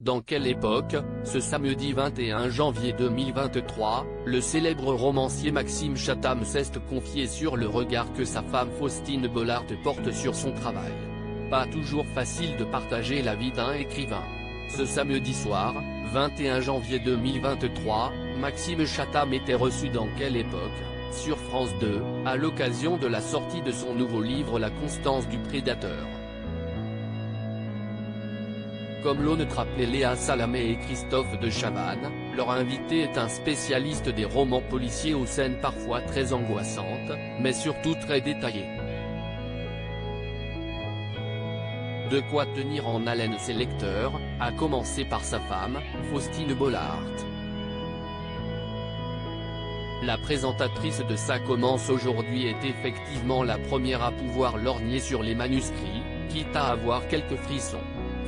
Dans quelle époque? Ce samedi 21 janvier 2023, le célèbre romancier Maxime Chatham s'est confié sur le regard que sa femme Faustine Bollaert porte sur son travail. Pas toujours facile de partager la vie d'un écrivain. Ce samedi soir, 21 janvier 2023, Maxime Chatham était reçu dans Quelle époque, sur France 2, à l'occasion de la sortie de son nouveau livre La Constance du Prédateur. Comme l'ont rappelé Léa Salamé et Christophe de Chavannes, leur invité est un spécialiste des romans policiers aux scènes parfois très angoissantes, mais surtout très détaillées. De quoi tenir en haleine ses lecteurs, à commencer par sa femme, Faustine Bollaert. La présentatrice de Ça commence aujourd'hui est effectivement la première à pouvoir lorgner sur les manuscrits, quitte à avoir quelques frissons.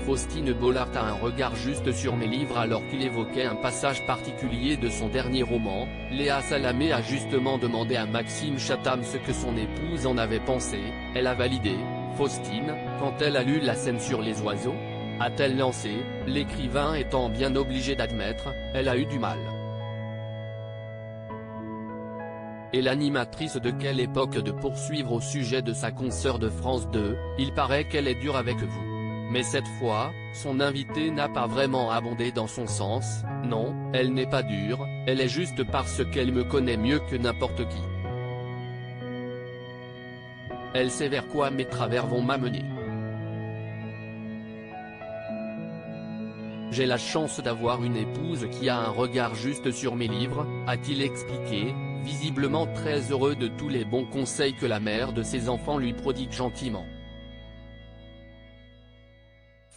Faustine Bollaert a un regard juste sur mes livres alors qu'il évoquait un passage particulier de son dernier roman. Léa Salamé a justement demandé à Maxime Chatham ce que son épouse en avait pensé. Elle a validé. Faustine, quand elle a lu la scène sur les oiseaux, a-t-elle lancé, l'écrivain étant bien obligé d'admettre, elle a eu du mal. Et l'animatrice de Quelle époque de poursuivre au sujet de sa consoeur de France 2, il paraît qu'elle est dure avec vous. Mais cette fois, son invité n'a pas vraiment abondé dans son sens. Non, elle n'est pas dure, elle est juste parce qu'elle me connaît mieux que n'importe qui. Elle sait vers quoi mes travers vont m'amener. J'ai la chance d'avoir une épouse qui a un regard juste sur mes livres, a-t-il expliqué, visiblement très heureux de tous les bons conseils que la mère de ses enfants lui prodigue gentiment.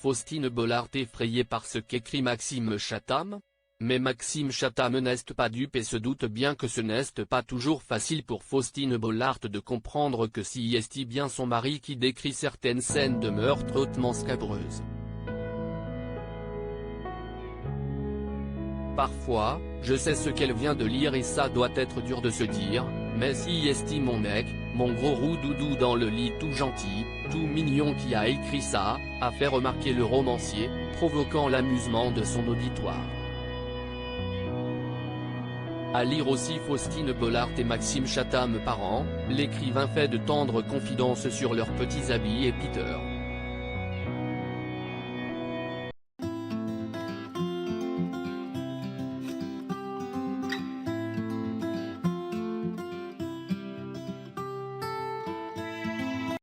Faustine Bollaert effrayée par ce qu'écrit Maxime Chatham? Mais Maxime Chatham n'est pas dupe et se doute bien que ce n'est pas toujours facile pour Faustine Bollaert de comprendre que si est bien son mari qui décrit certaines scènes de meurtre hautement scabreuses. Parfois, je sais ce qu'elle vient de lire et ça doit être dur de se dire, mais si est mon mec, mon gros roux doudou dans le lit tout gentil, tout mignon qui a écrit ça, a fait remarquer le romancier, provoquant l'amusement de son auditoire. À lire aussi Faustine Bollaert et Maxime Chatham parents, l'écrivain fait de tendres confidences sur leurs petits habits et Peter.